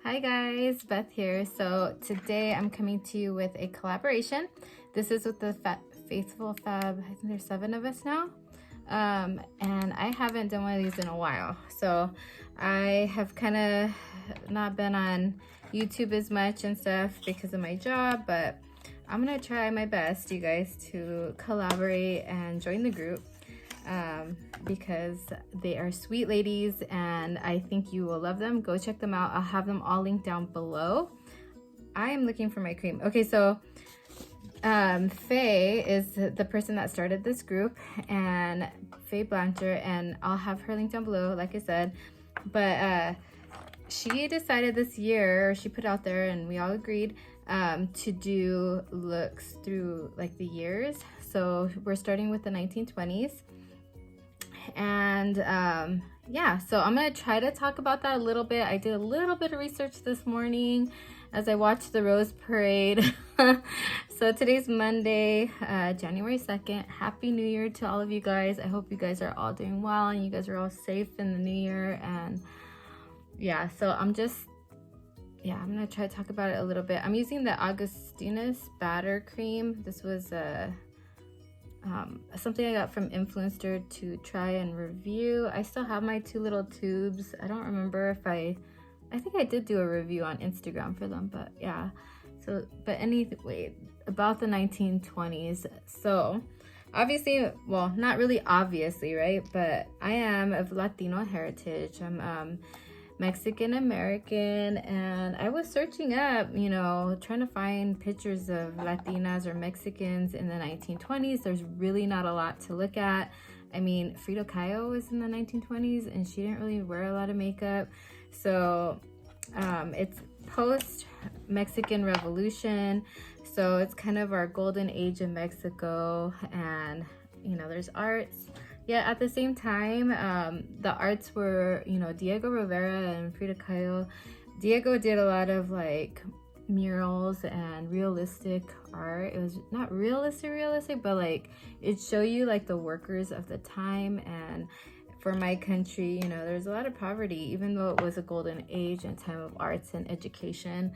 Hi guys, Beth here. So today I'm coming to you with a collaboration. This is with the Faithful Fab. I think there's 7 of us now. And I haven't done one of these in a while. So I have kind of not been on YouTube as much and stuff because of my job, but I'm gonna try my best, you guys, to collaborate and join the group. Because they are sweet ladies and I think you will love them. Go check them out. I'll have them all linked down below. I am looking for my cream. Okay, so Faye is the person that started this group, and Faye Blanchard, and I'll have her linked down below, like I said. But she decided this year, or she put out there, and we all agreed to do looks through like the years. So we're starting with the 1920s. And yeah, so I'm gonna try to talk about that a little bit. I did a little bit of research this morning as I watched the Rose Parade. So today's Monday, January 2nd. Happy New Year to all of you guys. I hope you guys are all doing well and you guys are all safe in the new year. And yeah, so I'm gonna try to talk about it a little bit. I'm using the Augustinus Batter Cream. This was something I got from Influencer to try and review. I still have my 2 little tubes. I don't remember if I think I did do a review on Instagram for them, but yeah. So, but anyway, about the 1920s. So obviously, well, not really obviously, right? But I am of Latino heritage. I'm Mexican American, and I was searching up, you know, trying to find pictures of Latinas or Mexicans in the 1920s. There's really not a lot to look at. I mean, Frida Kahlo was in the 1920s and she didn't really wear a lot of makeup. So it's post Mexican Revolution, so it's kind of our golden age of Mexico. And you know, there's arts. Yeah, at the same time, the arts were, you know, Diego Rivera and Frida Kahlo. Diego did a lot of like murals and realistic art. It was not realistic, but like it showed you like the workers of the time. And for my country, you know, there's a lot of poverty, even though it was a golden age and time of arts and education.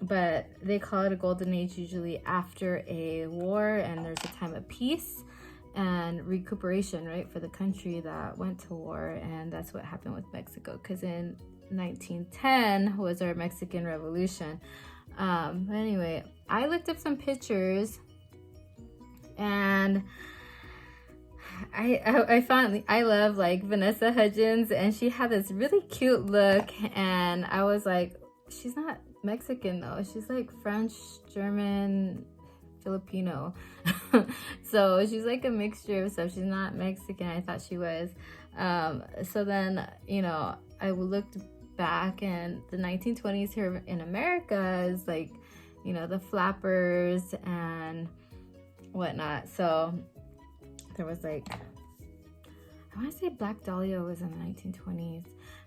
But they call it a golden age usually after a war and there's a time of peace and recuperation, right, for the country that went to war. And that's what happened with Mexico, because in 1910 was our Mexican Revolution. But anyway, I looked up some pictures and I found, I love like Vanessa Hudgens, and she had this really cute look, and I was like, she's not Mexican though, she's like French, German, Filipino. So she's like a mixture of stuff. She's not Mexican. I thought she was. So then, you know, I looked back, and the 1920s here in America is like, you know, the flappers and whatnot. So there was like, I want to say Black Dahlia was in the 1920s.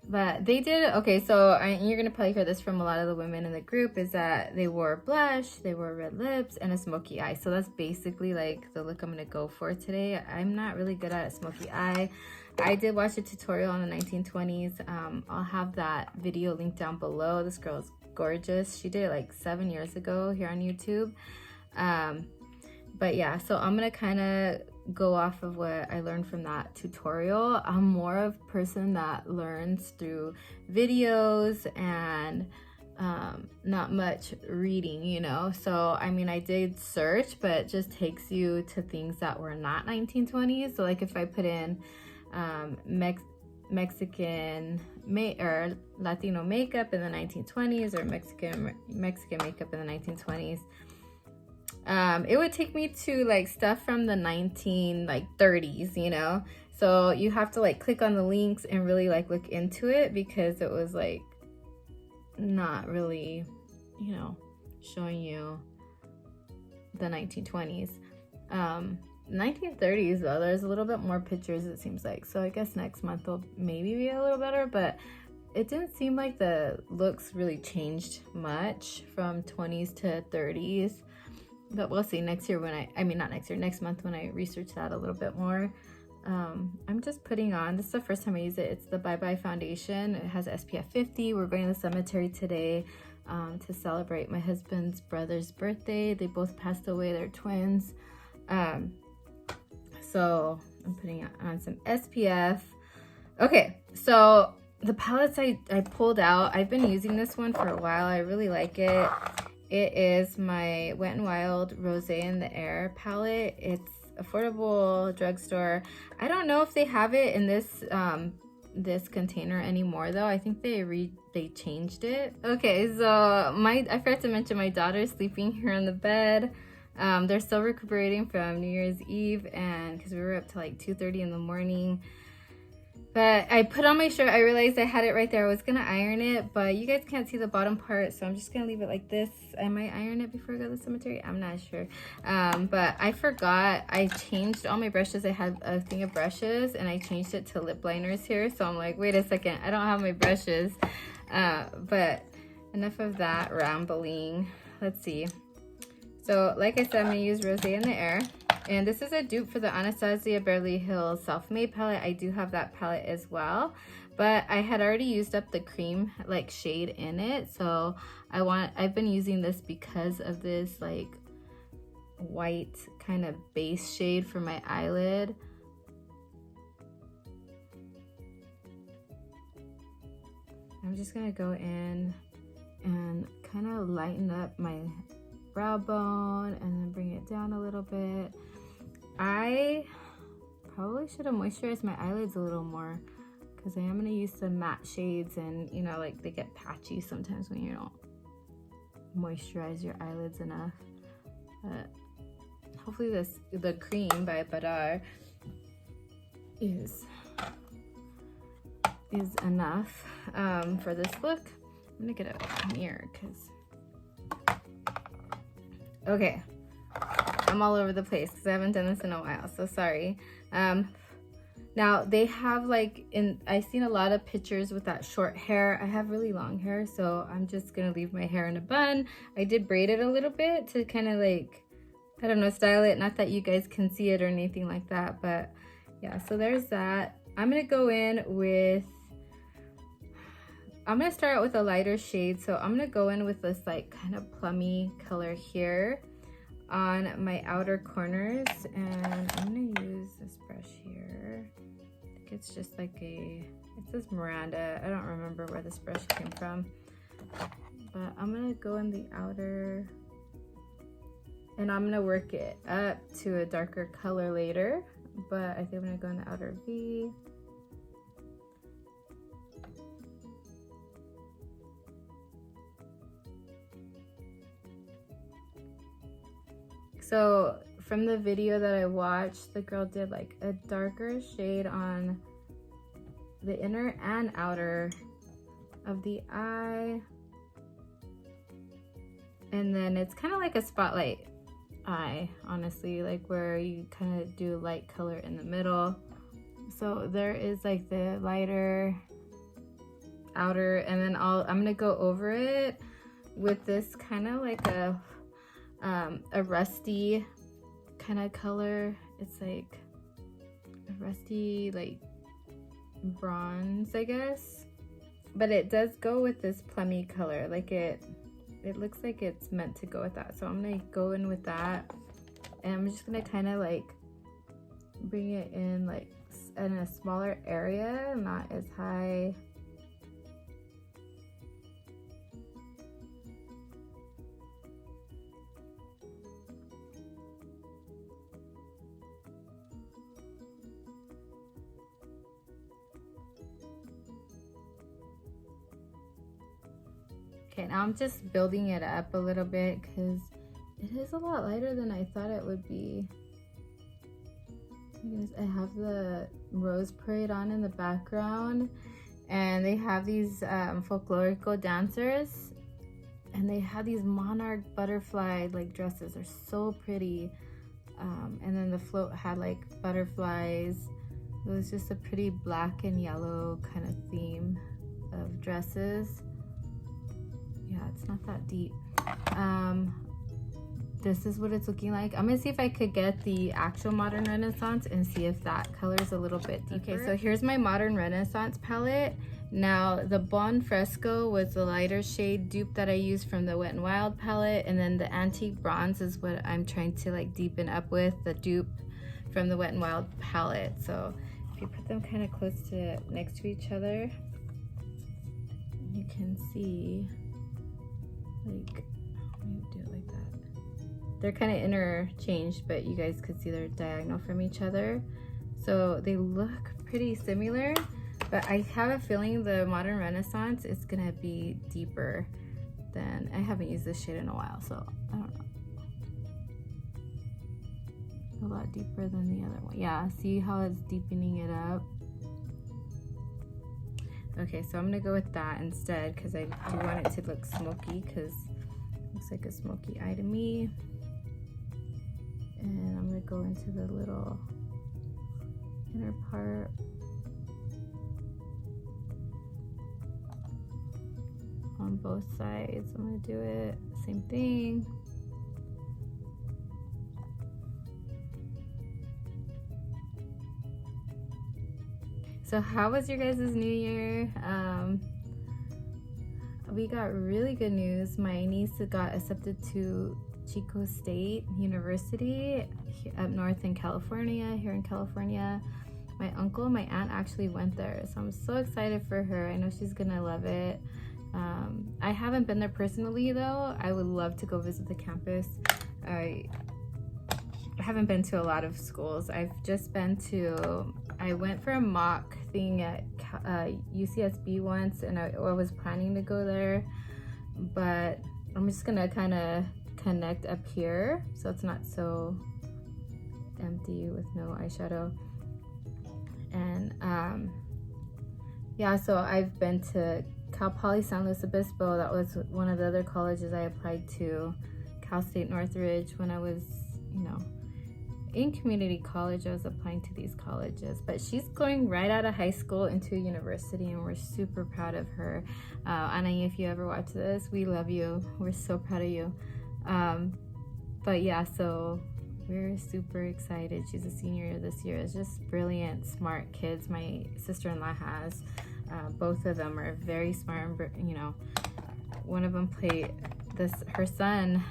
But they did, okay, so you're going to probably hear this from a lot of the women in the group, is that they wore blush, they wore red lips, and a smoky eye. So that's basically like the look I'm going to go for today. I'm not really good at a smoky eye. I did watch a tutorial on the 1920s. I'll have that video linked down below. This girl is gorgeous. She did it like 7 years ago here on YouTube. But yeah, so I'm going to kind of go off of what I learned from that tutorial. I'm more of a person that learns through videos and not much reading, you know. So I mean, I did search, but it just takes you to things that were not 1920s. So like if I put in Mexican or Latino makeup in the 1920s, or Mexican makeup in the 1920s, it would take me to like stuff from the 30s, you know. So you have to like click on the links and really like look into it, because it was like not really, you know, showing you the 1920s. 1930s though, there's a little bit more pictures, it seems like. So I guess next month will maybe be a little better, but it didn't seem like the looks really changed much from 20s to 30s. But we'll see next year when next month when I research that a little bit more. I'm just putting on, this is the first time I use it. It's the Bye Bye foundation. It has SPF 50. We're going to the cemetery today to celebrate my husband's brother's birthday. They both passed away, they're twins. So I'm putting on some SPF. Okay, so the palettes I pulled out, I've been using this one for a while. I really like it. It is my Wet n Wild Rosé in the Air palette. It's affordable drugstore. I don't know if they have it in this this container anymore though. I think they changed it. Okay, so I forgot to mention my daughter's sleeping here on the bed. They're still recuperating from New Year's Eve, and because we were up to like 2:30 in the morning. But I put on my shirt. I realized I had it right there. I was gonna iron it, but you guys can't see the bottom part, so I'm just gonna leave it like this. I might iron it before I go to the cemetery. I'm not sure. But I forgot. I changed all my brushes. I had a thing of brushes, and I changed it to lip liners here. So I'm like, wait a second. I don't have my brushes. But enough of that rambling. Let's see. So like I said, I'm gonna use Rosé in the Air. And this is a dupe for the Anastasia Beverly Hills Self-Made palette. I do have that palette as well, but I had already used up the cream like shade in it. So I've been using this because of this like white kind of base shade for my eyelid. I'm just gonna go in and kind of lighten up my brow bone and then bring it down a little bit. I probably should have moisturized my eyelids a little more because I am going to use some matte shades, and you know, like they get patchy sometimes when you don't moisturize your eyelids enough. But hopefully the cream by Badar is enough for this look. I'm going to get a mirror because okay, I'm all over the place because I haven't done this in a while, so sorry. Now they have like, I've seen a lot of pictures with that short hair. I have really long hair, so I'm just gonna leave my hair in a bun. I did braid it a little bit to kind of like, I don't know, style it. Not that you guys can see it or anything like that, but yeah, so there's that. I'm gonna go in with, I'm gonna start out with a lighter shade. So I'm gonna go in with this like kind of plummy color here on my outer corners, and I'm gonna use this brush here. I think it's just like it says Miranda. I don't remember where this brush came from, but I'm gonna go in the outer, and I'm gonna work it up to a darker color later, but I think I'm gonna go in the outer V. So from the video that I watched, the girl did like a darker shade on the inner and outer of the eye. And then it's kind of like a spotlight eye, honestly, like where you kind of do light color in the middle. So there is like the lighter outer, and then I'm gonna go over it with this kind of like a rusty kind of color. It's like a rusty like bronze, I guess, but it does go with this plummy color. Like it looks like it's meant to go with that. So I'm gonna go in with that, and I'm just gonna kind of like bring it in like in a smaller area, not as high. Okay, now I'm just building it up a little bit because it is a lot lighter than I thought it would be. I have the Rose Parade on in the background, and they have these folklorical dancers, and they have these monarch butterfly like dresses. They're so pretty. And then the float had like butterflies. It was just a pretty black and yellow kind of theme of dresses. Yeah, it's not that deep. this is what it's looking like. I'm gonna see if I could get the actual Modern Renaissance and see if that color is a little bit deeper. Okay, so here's my Modern Renaissance palette. Now the Bon Fresco was the lighter shade dupe that I used from the Wet n Wild palette, and then the Antique Bronze is what I'm trying to like deepen up with, the dupe from the Wet n Wild palette. So if you put them kind of close to next to each other, you can see, like, let me do it like that. They're kind of interchanged, but you guys could see they're diagonal from each other. So they look pretty similar, but I have a feeling the Modern Renaissance is gonna be deeper than, I haven't used this shade in a while, so I don't know. A lot deeper than the other one. Yeah, see how it's deepening it up? Okay, so I'm gonna go with that instead because I do want it to look smoky, because it looks like a smoky eye to me. And I'm gonna go into the little inner part. On both sides, I'm gonna do it, same thing. So how was your guys' New Year? We got really good news. My niece got accepted to Chico State University up north in California, here in California. My uncle and my aunt actually went there, so I'm so excited for her. I know she's gonna love it. I haven't been there personally though. I would love to go visit the campus. I haven't been to a lot of schools. I've just been to, I went for a mock thing at UCSB once, and I was planning to go there, but I'm just gonna kind of connect up here so it's not so empty with no eyeshadow. And yeah, so I've been to Cal Poly San Luis Obispo. That was one of the other colleges I applied to. Cal State Northridge, when I was, you know, in community college, I was applying to these colleges. But she's going right out of high school into university, and we're super proud of her. Anna, if you ever watch this, we love you. We're so proud of you. But yeah, so we're super excited. She's a senior this year. It's just brilliant, smart kids my sister-in-law has. Both of them are very smart, and you know, one of them her son,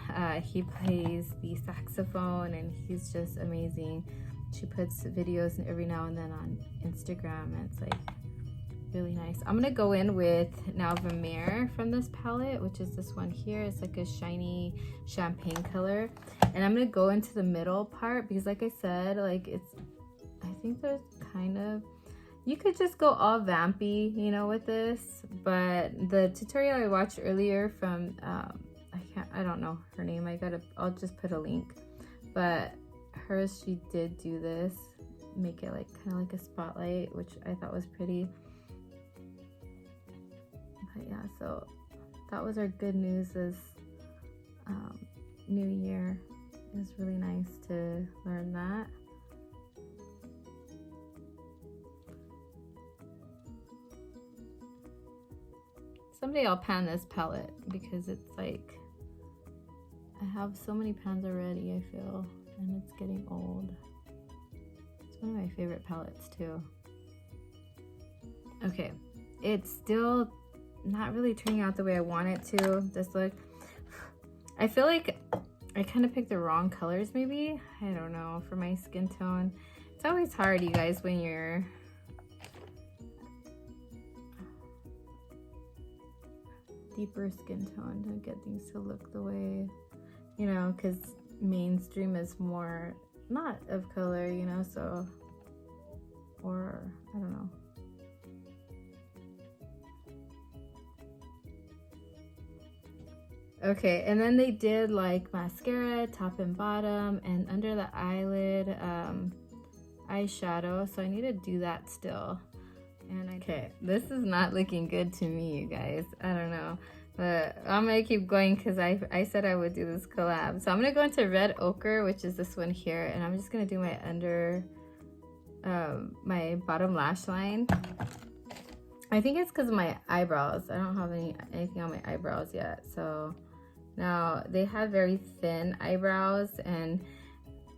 he plays the saxophone, and he's just amazing. She puts videos every now and then on Instagram, and it's like really nice. I'm gonna go in with now Vermeer from this palette, which is this one here. It's like a shiny champagne color, and I'm gonna go into the middle part because, like I said, like I think there's kind of, you could just go all vampy, you know, with this, but the tutorial I watched earlier from I don't know her name. I'll just put a link, but hers, she did do this, make it like kind of like a spotlight, which I thought was pretty. But yeah, so that was our good news this new year. It was really nice to learn that. Someday I'll pan this palette because it's like, I have so many pans already, I feel, and it's getting old. It's one of my favorite palettes too. Okay, it's still not really turning out the way I want it to. This look, I feel like I kind of picked the wrong colors maybe. I don't know, for my skin tone. It's always hard, you guys, when you're deeper skin tone to get things to look the way, you know, because mainstream is more not of color, you know, so, or I don't know. Okay, and then they did like mascara, top and bottom, and under the eyelid eyeshadow, so I need to do that still. And okay, this is not looking good to me, you guys. I don't know, but I'm gonna keep going because I said I would do this collab. So I'm gonna go into Red Ochre, which is this one here, and I'm just gonna do my under my bottom lash line. I think it's because of my eyebrows. I don't have anything on my eyebrows yet, so Now, they have very thin eyebrows, and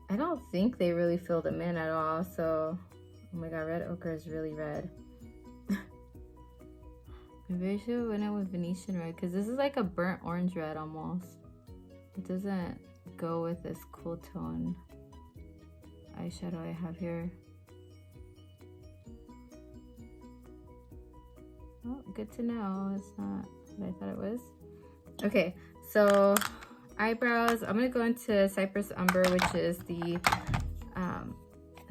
I don't think they really fill them in at all. So, oh my god, red ochre is really red. Maybe I should have went in with Venetian red, because this is like a burnt orange red almost. It doesn't go with this cool tone eyeshadow I have here. Oh, good to know. It's not what I thought it was. Okay, so eyebrows. I'm gonna go into Cypress Umber, which is the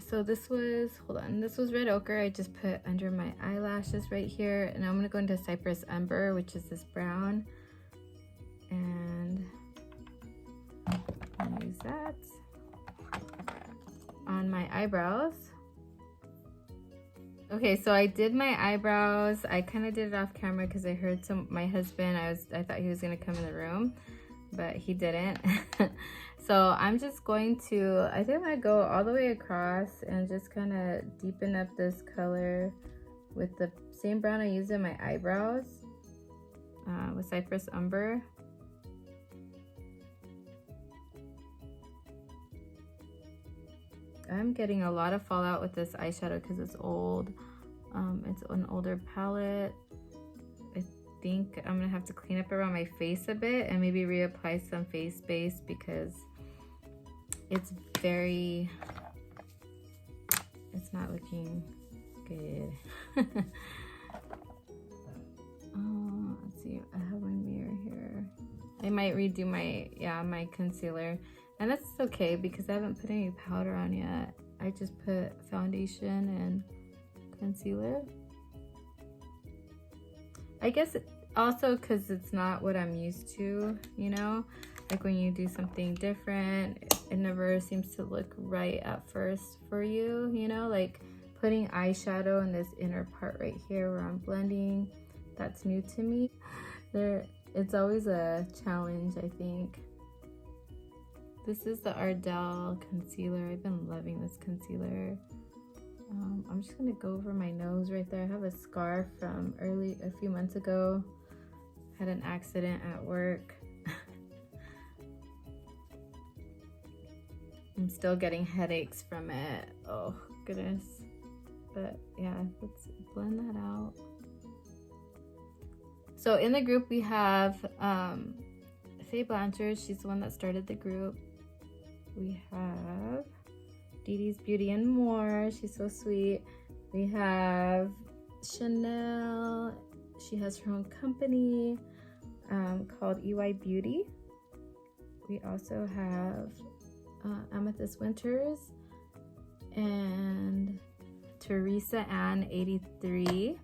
so this was, hold on, this was red ochre. I just put under my eyelashes right here, and I'm gonna go into Cypress Umber, which is this brown, and I'll use that on my eyebrows. Okay, so I did my eyebrows. I kind of did it off camera because I heard my husband, I thought he was gonna come in the room, but he didn't. So I'm just going to, I think I'm gonna go all the way across and just kind of deepen up this color with the same brown I used in my eyebrows with Cypress Umber. I'm getting a lot of fallout with this eyeshadow because it's old. It's an older palette. I think I'm gonna have to clean up around my face a bit and maybe reapply some face base because it's not looking good. Let's see, I have my mirror here. I might redo my concealer, and that's okay because I haven't put any powder on yet. I just put foundation and concealer. I guess also because it's not what I'm used to, you know? Like when you do something different, it never seems to look right at first for you, you know? Like putting eyeshadow in this inner part right here where I'm blending, that's new to me. It's always a challenge, I think. This is the Ardell concealer. I've been loving this concealer. I'm just gonna go over my nose right there. I have a scar from a few months ago. Had an accident at work. I'm still getting headaches from it. Oh goodness. But yeah, let's blend that out. So in the group we have Faye Blanchard. She's the one that started the group. We have Dee Dee's Beauty and More. She's so sweet. We have Chanel. She has her own company called EY Beauty. We also have Amethyst Winters and Teresa Ann 83.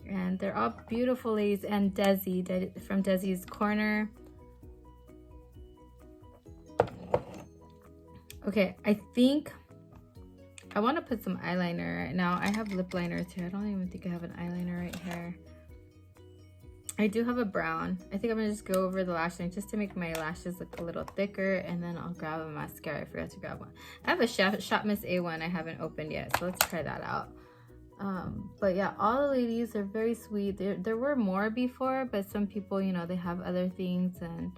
And they're all beautiful ladies. And Desi from Desi's Corner. Okay, I think I want to put some eyeliner. Now, I have lip liners here. I don't even think I have an eyeliner right here. I do have a brown. I think I'm going to just go over the lash line just to make my lashes look a little thicker. And then I'll grab a mascara. I forgot to grab one. I have a Shop Miss A1 I haven't opened yet. So let's try that out. But yeah, all the ladies are very sweet. There were more before, but some people, you know, they have other things. And,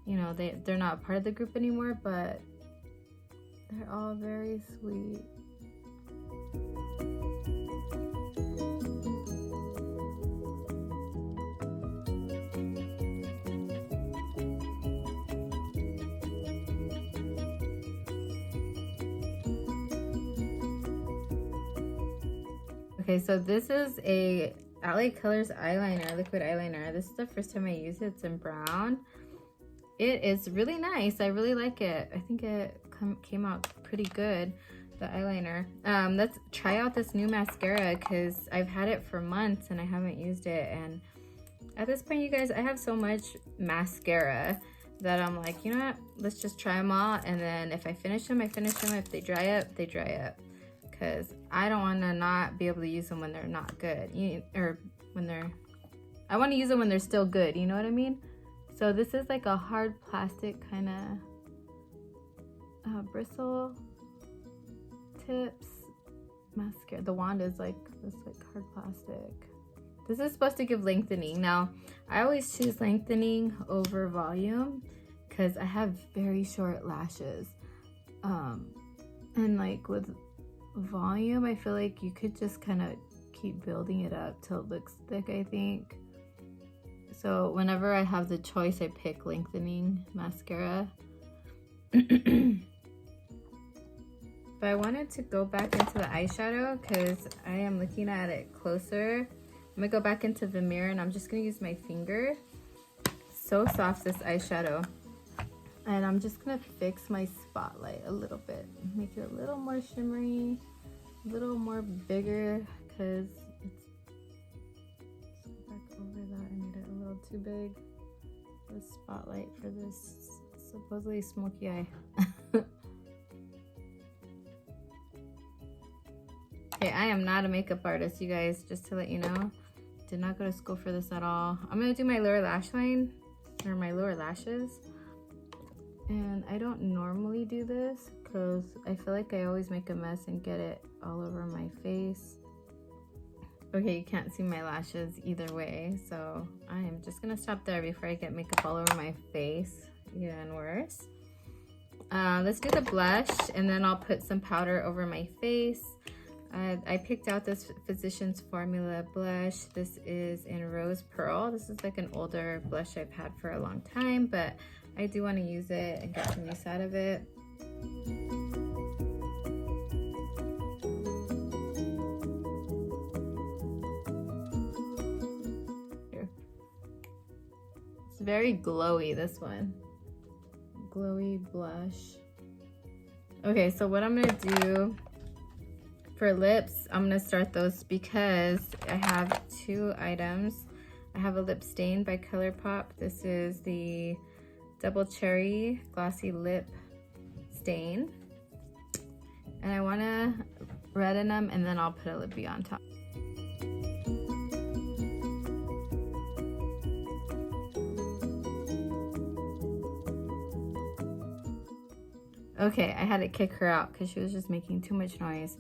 you know, they're not part of the group anymore. But they're all very sweet. Okay, so this is a LA Colors eyeliner, liquid eyeliner. This is the first time I use it. It's in brown. It is really nice. I really like it. I think it came out pretty good, the eyeliner. Let's try out this new mascara because I've had it for months and I haven't used it. And at this point, you guys, I have so much mascara that I'm like, you know what? Let's just try them all. And then if I finish them, I finish them. If they dry up, they dry up. Because I don't want to not be able to use them when they're not good. I want to use them when they're still good. You know what I mean? So this is like a hard plastic kind of bristle tips mascara. The wand is like this, like hard plastic. This is supposed to give lengthening. Now, I always choose lengthening over volume because I have very short lashes. And like with volume, I feel like you could just kind of keep building it up till it looks thick, I think. So whenever I have the choice, I pick lengthening mascara. But I wanted to go back into the eyeshadow because I am looking at it closer. I'm gonna go back into the mirror and I'm just gonna use my finger. So soft, this eyeshadow. And I'm just gonna fix my spotlight a little bit. Make it a little more shimmery, a little more bigger, because it's back over that. I made it a little too big. The spotlight for this supposedly smoky eye. Okay, I am not a makeup artist, you guys, just to let you know. Did not go to school for this at all. I'm gonna do my lower lash line, or my lower lashes. And I don't normally do this because I feel like I always make a mess and get it all over my face. Okay, you can't see my lashes either way, so I am just gonna stop there before I get makeup all over my face. Even worse. Let's do the blush, and then I'll put some powder over my face. I picked out this Physicians Formula blush. This is in Rose Pearl. This is like an older blush I've had for a long time, but I do want to use it and get some use out of it. Here. It's very glowy, this one. Glowy blush. Okay, so what I'm gonna do for lips, I'm gonna start those because I have two items. I have a lip stain by ColourPop. This is the Double Cherry Glossy Lip Stain. And I wanna redden them and then I'll put a lippy on top. Okay, I had to kick her out because she was just making too much noise.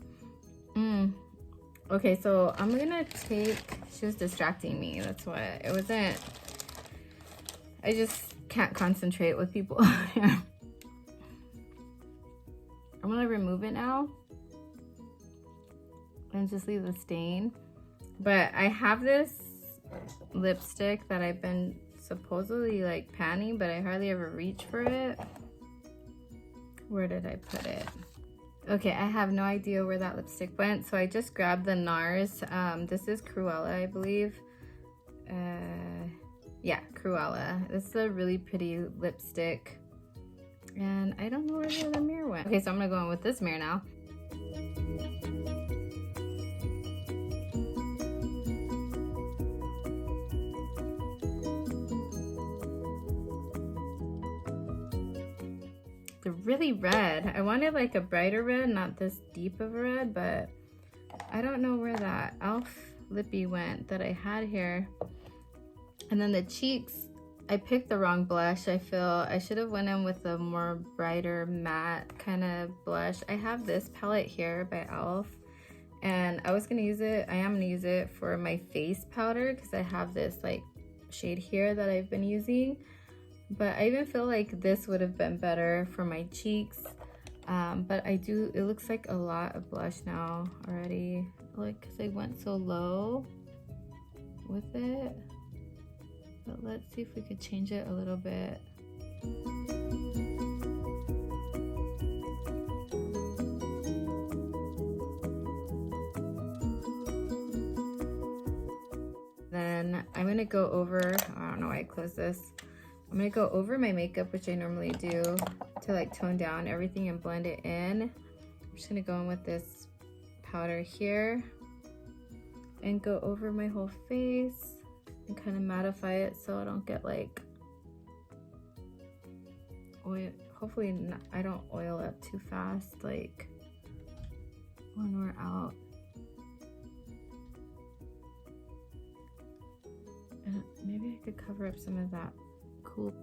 Okay, so I'm gonna take, she was distracting me, that's what, it wasn't, I just can't concentrate with people here. I'm gonna remove it now and just leave the stain. But I have this lipstick that I've been supposedly like panning, but I hardly ever reach for it. Where did I put it? Okay, I have no idea where that lipstick went, so I just grabbed the NARS. This is Cruella, I believe. Yeah, Cruella. This is a really pretty lipstick. And I don't know where the other mirror went. Okay, so I'm gonna go in with this mirror now. They're really red. I wanted like a brighter red, not this deep of a red, but I don't know where that e.l.f. lippy went that I had here. And then the cheeks, I picked the wrong blush. I feel I should have went in with a more brighter matte kind of blush. I have this palette here by e.l.f. and I was gonna use it, I am gonna use it for my face powder because I have this like shade here that I've been using. But I even feel like this would have been better for my cheeks. But it looks like a lot of blush now already. Like, cause I went so low with it. But let's see if we could change it a little bit. Then I'm gonna go over, I don't know why I closed this. I'm gonna go over my makeup, which I normally do, to like tone down everything and blend it in. I'm just gonna go in with this powder here and go over my whole face and kind of mattify it so I don't get like oil. Hopefully not, I don't oil up too fast like when we're out. And maybe I could cover up some of that cool.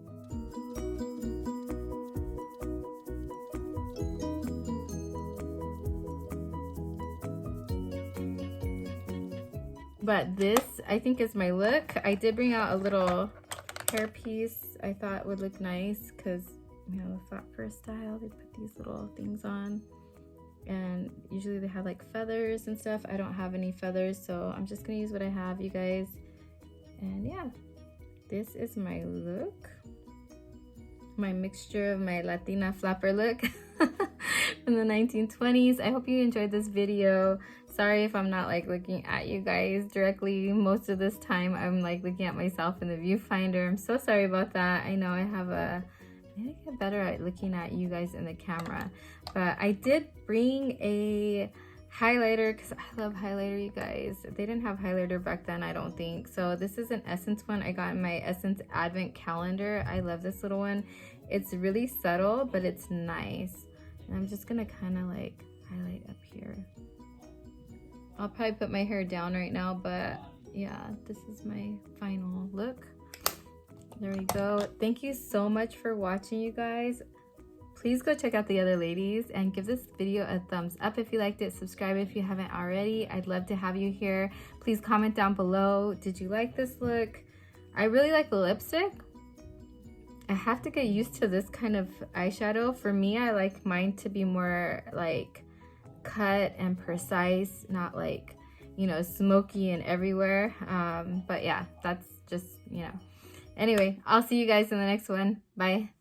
But this, I think, is my look. I did bring out a little hairpiece I thought would look nice because, you know, the flat fur style, they put these little things on. And usually they have like feathers and stuff. I don't have any feathers, so I'm just gonna use what I have, you guys. And yeah, this is my look. My mixture of my Latina flapper look from the 1920s. I hope you enjoyed this video. Sorry if I'm not like looking at you guys directly. Most of this time I'm like looking at myself in the viewfinder. I'm so sorry about that. I know I have a, I need to get better at looking at you guys in the camera. But I did bring a highlighter because I love highlighter, you guys. They didn't have highlighter back then, I don't think. So this is an Essence one I got in my Essence Advent calendar. I love this little one. It's really subtle, but it's nice. And I'm just gonna kind of like highlight up here. I'll probably put my hair down right now, but yeah, this is my final look. There we go. Thank you so much for watching, you guys. Please go check out the other ladies and give this video a thumbs up if you liked it. Subscribe if you haven't already. I'd love to have you here. Please comment down below. Did you like this look? I really like the lipstick. I have to get used to this kind of eyeshadow. For me, I like mine to be more like cut and precise, not like, you know, smoky and everywhere. But yeah, that's just, you know. Anyway, I'll see you guys in the next one. Bye.